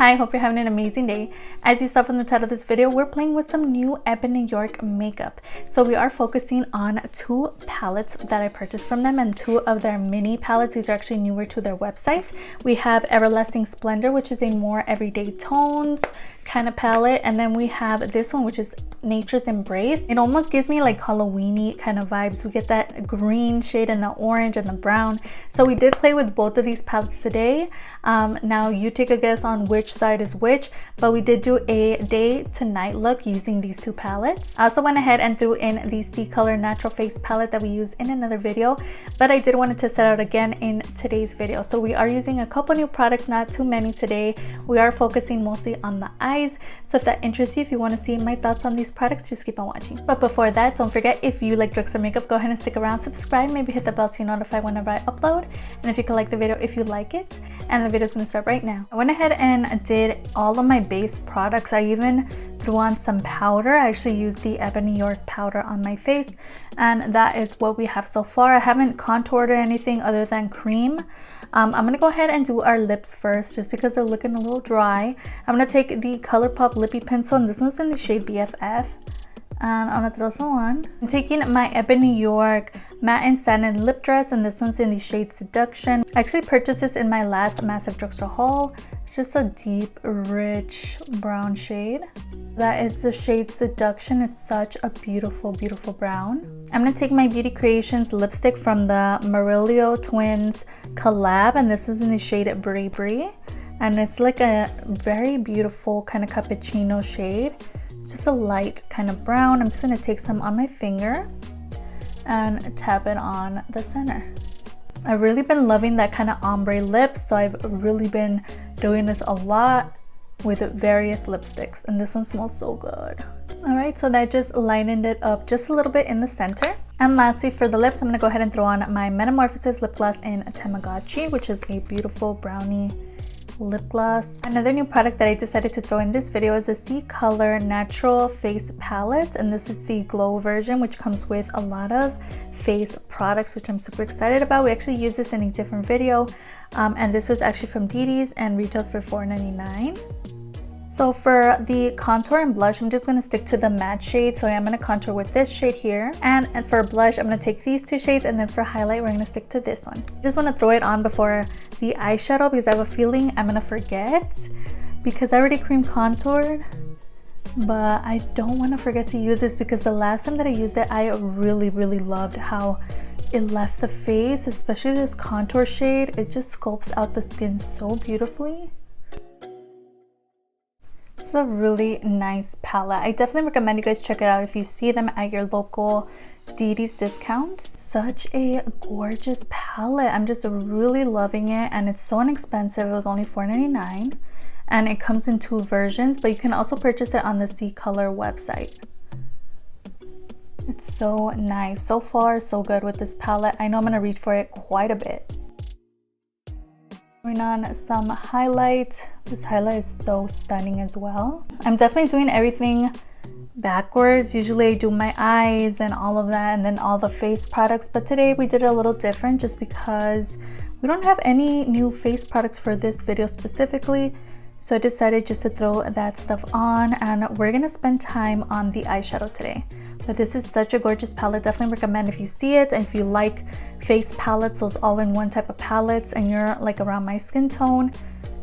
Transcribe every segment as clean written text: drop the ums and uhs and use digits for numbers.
Hi, I hope you're having an amazing day. As you saw from the title of this video, we're playing with some new EBIN NY makeup. So we are focusing on two palettes that I purchased from them and two of their mini palettes. These are actually newer to their website. We have Everlasting Splendor, which is a more everyday tones kind of palette, and then we have this one, which is Nature's Embrace. It almost gives me like Halloween-y kind of vibes. We get that green shade and the orange and the brown. So we did play with both of these palettes today. Now you take a guess on which side is which, but we did do a day to night look using these two palettes. I also went ahead and threw in the Ccolor Natural Face palette that we used in another video, but I did want to set out again in today's video. So we are using a couple new products, not too many today. We are focusing mostly on the eyes. So if that interests you, if you want to see my thoughts on these products, just keep on watching. But before that, don't forget, if you like drugstore makeup, go ahead and stick around, subscribe, maybe hit the bell so you're notified whenever I upload, and if you could like the video if you like it. And the video is going to start right now. I went ahead and did all of my base products. I even threw on some powder. I actually used the EBIN NY powder on my face, and that is what we have so far. I haven't contoured or anything other than cream. I'm going to go ahead and do our lips first just because they're looking a little dry. I'm going to take the ColourPop Lippy Pencil, and this one's in the shade BFF. And I'm going to throw some on. I'm taking my EBIN NY Matte and Satin Lip Dress, and this one's in the shade Seduction. I actually purchased this in my last massive drugstore haul. It's just a deep, rich brown shade. That is the shade Seduction. It's such a beautiful, beautiful brown. I'm going to take my Beauty Creations lipstick from the Murillo Twins collab, and this is in the shade Brie Brie. And it's like a very beautiful kind of cappuccino shade. It's just a light kind of brown. I'm just going to take some on my finger and tap it on the center. I've really been loving that kind of ombre lips, so I've really been doing this a lot with various lipsticks, and this one smells so good. Alright, so that just lightened it up just a little bit in the center. And lastly, for the lips, I'm going to go ahead and throw on my Metamorphosis lip gloss in Tamagotchi, which is a beautiful brownie lip gloss. Another new product that I decided to throw in this video is a Ccolor Natural Face Palette, and this is the glow version, which comes with a lot of face products, which I'm super excited about. We actually used this in a different video, and this was actually from DD's and retailed for $4.99. So for the contour and blush, I'm just going to stick to the matte shade. So I'm going to contour with this shade here. And for blush, I'm going to take these two shades. And then for highlight, we're going to stick to this one. Just want to throw it on before the eyeshadow because I have a feeling I'm going to forget. Because I already cream contoured. But I don't want to forget to use this because the last time that I used it, I really, really loved how it left the face. Especially this contour shade. It just sculpts out the skin so beautifully. It's a really nice palette. I definitely recommend you guys check it out if you see them at your local DD's discount. Such a gorgeous palette. I'm just really loving it, and it's so inexpensive. It was only $4.99, and it comes in two versions, but you can also purchase it on the Ccolor website. It's so nice. So far, so good with this palette. I know I'm going to reach for it quite a bit. Going on some highlight. This highlight is so stunning as well. I'm definitely doing everything backwards. Usually I do my eyes and all of that and then all the face products, but today we did it a little different just because we don't have any new face products for this video specifically. So I decided just to throw that stuff on, and we're gonna spend time on the eyeshadow today. But this is such a gorgeous palette. Definitely recommend if you see it, and if you like face palettes, those all-in-one type of palettes, and you're like around my skin tone,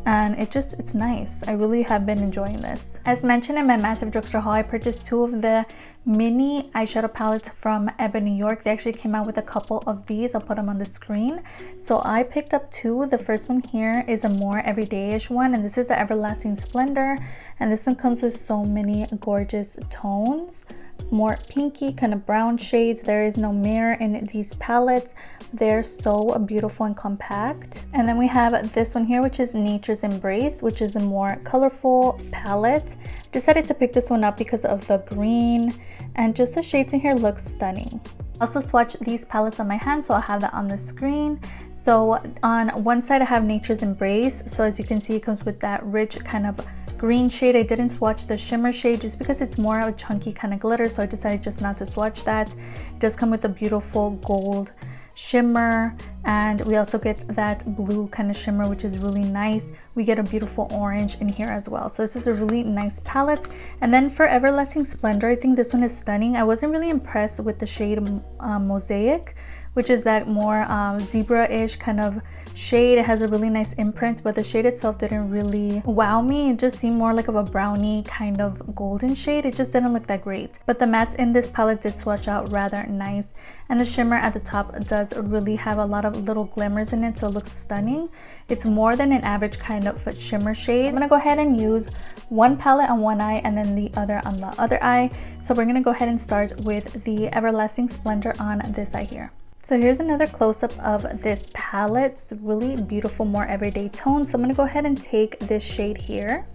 and it's nice. I really have been enjoying this. As mentioned in my massive drugstore haul, I purchased two of the mini eyeshadow palettes from EBIN NY. They actually came out with a couple of these. I'll put them on the screen. So I picked up two. The first one here is a more everyday-ish one, and this is the Everlasting Splendor, and this one comes with so many gorgeous tones. More pinky kind of brown shades. There is no mirror in these palettes. They're so beautiful and compact. And then we have this one here, which is Nature's Embrace, which is a more colorful palette. Decided to pick this one up because of the green, and just the shades in here look stunning. Also swatched these palettes on my hand, so I'll have that on the screen. So on one side I have Nature's Embrace. So as you can see, it comes with that rich kind of green shade. I didn't swatch the shimmer shade just because it's more of a chunky kind of glitter, so I decided just not to swatch that. It does come with a beautiful gold shimmer, and we also get that blue kind of shimmer, which is really nice. We get a beautiful orange in here as well. So this is a really nice palette. And then for Everlasting Splendor, I think this one is stunning. I wasn't really impressed with the shade Mosaic, which is that more zebra-ish kind of shade. It has a really nice imprint, but the shade itself didn't really wow me. It just seemed more like of a brownie kind of golden shade. It just didn't look that great. But the mattes in this palette did swatch out rather nice, and the shimmer at the top does really have a lot of little glimmers in it, so it looks stunning. It's more than an average kind of shimmer shade. I'm gonna go ahead and use one palette on one eye and then the other on the other eye. So we're gonna go ahead and start with the Everlasting Splendor on this eye here. So here's another close-up of this palette. It's really beautiful, more everyday tone. So I'm going to go ahead and take this shade here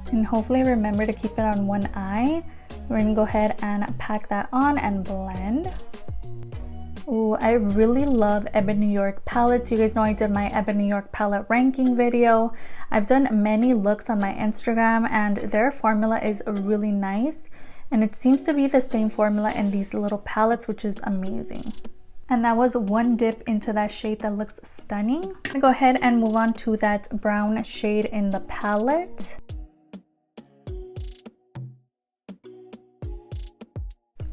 and hopefully remember to keep it on one eye. We're going to go ahead and pack that on and blend. Ooh, I really love EBIN New York palettes. You guys know I did my EBIN New York palette ranking video. I've done many looks on my Instagram, and their formula is really nice. And it seems to be the same formula in these little palettes, which is amazing. And that was one dip into that shade that looks stunning. I'm gonna go ahead and move on to that brown shade in the palette.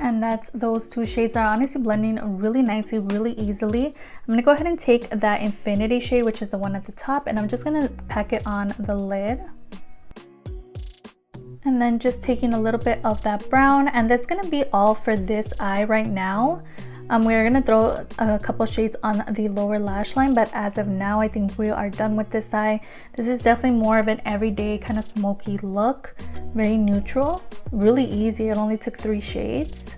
And that's those two shades are honestly blending really nicely, really easily. I'm gonna go ahead and take that Infinity shade, which is the one at the top, and I'm just gonna pack it on the lid. And then just taking a little bit of that brown, and that's gonna be all for this eye right now. We're gonna throw a couple shades on the lower lash line, but as of now, I think we are done with this eye. This is definitely more of an everyday kind of smoky look, very neutral, really easy. It only took 3 shades.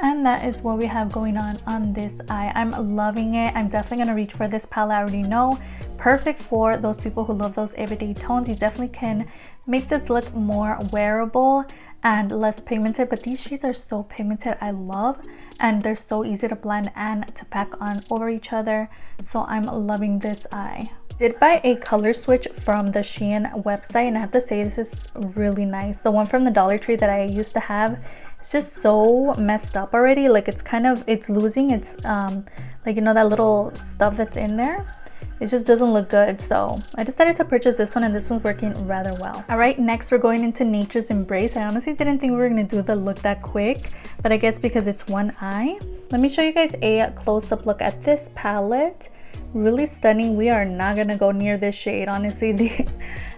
And that is what we have going on this eye. I'm loving it. I'm definitely gonna reach for this palette. I already know. Perfect for those people who love those everyday tones. You definitely can make this look more wearable and less pigmented, but these shades are so pigmented. I love, and they're so easy to blend and to pack on over each other. So I'm loving this eye. Did buy a color switch from the Shein website, and I have to say this is really nice. The one from the Dollar Tree that I used to have, it's just so messed up already. Like it's losing its like, you know, that little stuff that's in there. It just doesn't look good, so I decided to purchase this one, and this one's working rather well. All right, next we're going into Nature's Embrace. I honestly didn't think we were gonna do the look that quick, but I guess because it's one eye. Let me show you guys a close-up look at this palette. Really stunning. We are not gonna go near this shade. Honestly,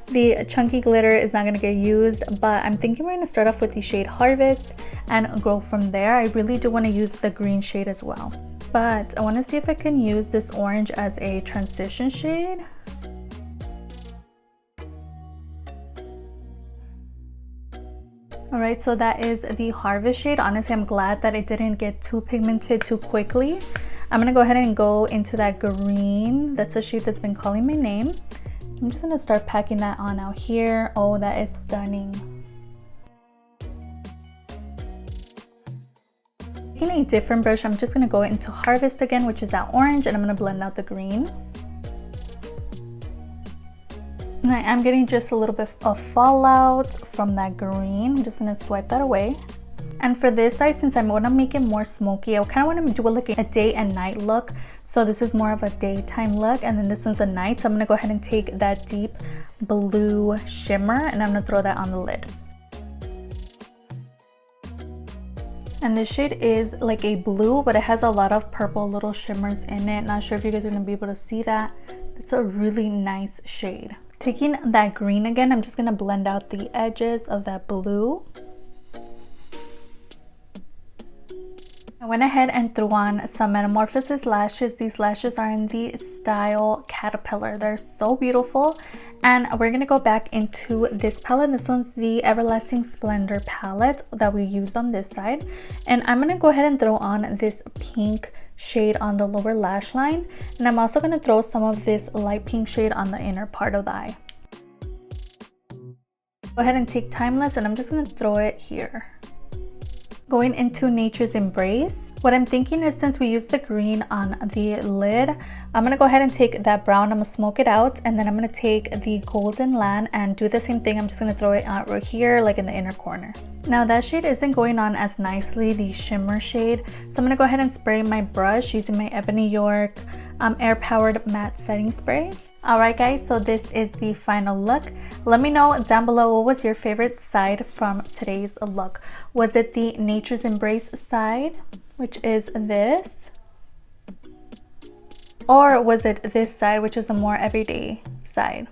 the chunky glitter is not gonna get used, but I'm thinking we're gonna start off with the shade Harvest and go from there. I really do wanna use the green shade as well. But I want to see if I can use this orange as a transition shade. Alright, so that is the Harvest shade. Honestly, I'm glad that it didn't get too pigmented too quickly. I'm going to go ahead and go into that green. That's a shade that's been calling my name. I'm just going to start packing that on out here. Oh, that is stunning. Taking a different brush, I'm just going to go into Harvest again, which is that orange, and I'm going to blend out the green. And I am getting just a little bit of fallout from that green. I'm just going to swipe that away. And for this eye, since I'm going to make it more smoky, I kind of want to do like a day and night look. So this is more of a daytime look, and then this one's a night. So I'm going to go ahead and take that deep blue shimmer, and I'm going to throw that on the lid. And this shade is like a blue, but it has a lot of purple little shimmers in it. Not sure if you guys are gonna be able to see that. It's a really nice shade. Taking that green again, I'm just gonna blend out the edges of that blue. I went ahead and threw on some Metamorphosis lashes. These lashes are in the style Caterpillar. They're so beautiful. And we're gonna go back into this palette. This one's the Everlasting Splendor palette that we used on this side. And I'm gonna go ahead and throw on this pink shade on the lower lash line. And I'm also gonna throw some of this light pink shade on the inner part of the eye. Go ahead and take Timeless, and I'm just gonna throw it here. Going into Nature's Embrace. What I'm thinking is, since we used the green on the lid, I'm gonna go ahead and take that brown, I'm gonna smoke it out, and then I'm gonna take the Golden Land and do the same thing. I'm just gonna throw it out right here, like in the inner corner. Now that shade isn't going on as nicely, the shimmer shade, so I'm gonna go ahead and spray my brush using my Ebin New York air powered matte setting spray. Alright guys, so this is the final look. Let me know down below, what was your favorite side from today's look? Was it the Nature's Embrace side, which is this? Or was it this side, which is a more everyday side?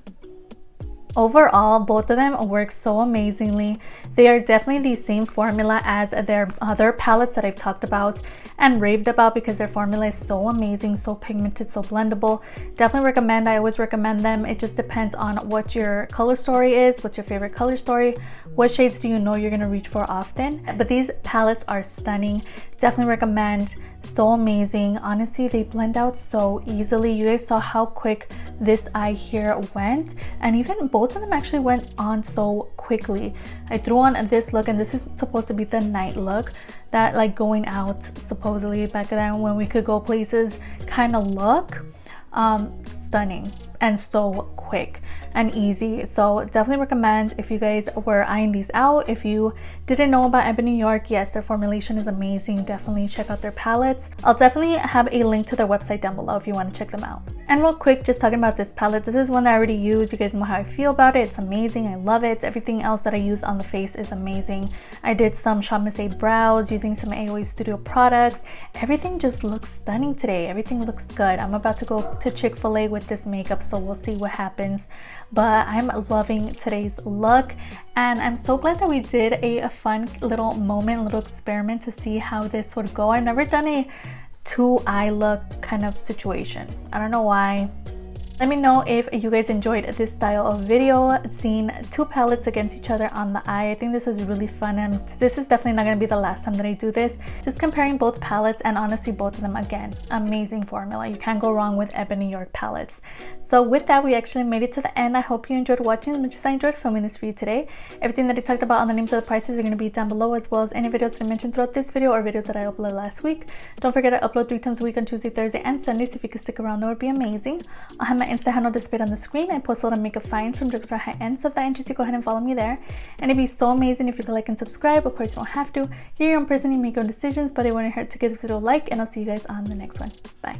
Overall, both of them work so amazingly. They are definitely the same formula as their other palettes that I've talked about and raved about, because their formula is so amazing, so pigmented, so blendable. Definitely recommend. I always recommend them. It just depends on what your color story is, what's your favorite color story, what shades do you know you're gonna reach for often. But these palettes are stunning. Definitely recommend. So amazing. Honestly, they blend out so easily. You guys saw how quick this eye here went, and even both of them actually went on so quickly. I threw on this look, and this is supposed to be the night look, that like going out supposedly back then when we could go places kind of look. Stunning and so quick and easy. So definitely recommend if you guys were eyeing these out. If you didn't know about Ebin New York, yes, their formulation is amazing. Definitely check out their palettes. I'll definitely have a link to their website down below if you want to check them out. And real quick, just talking about this palette, this is one that I already used. You guys know how I feel about it. It's amazing. I love it. Everything else that I use on the face is amazing. I did some Shop Miss A brows using some AOA Studio products. Everything just looks stunning today. Everything looks good. I'm about to go to Chick-fil-A with this makeup, so we'll see what happens. But I'm loving today's look, and I'm so glad that we did a fun little moment, little experiment to see how this would go. I've never done a two-eye look kind of situation. I don't know why. Let me know if you guys enjoyed this style of video, seeing two palettes against each other on the eye. I think this was really fun, and this is definitely not going to be the last time that I do this. Just comparing both palettes, and honestly both of them, again, amazing formula. You can't go wrong with Ebin New York palettes. So with that, we actually made it to the end. I hope you enjoyed watching as much as I enjoyed filming this for you today. Everything that I talked about on the names of the prices are going to be down below, as well as any videos that I mentioned throughout this video or videos that I uploaded last week. Don't forget to upload 3 times a week on Tuesday, Thursday, and Sundays. If you could stick around, that would be amazing. I'll have my Insta handle displayed on the screen. I post a lot of makeup finds from drugstore high end, so if that interests you, go ahead and follow me there. And it'd be so amazing if you could like and subscribe. Of course, you don't have to. You're your own person, you make your own decisions, but it wouldn't hurt to give this video a like, and I'll see you guys on the next one. Bye.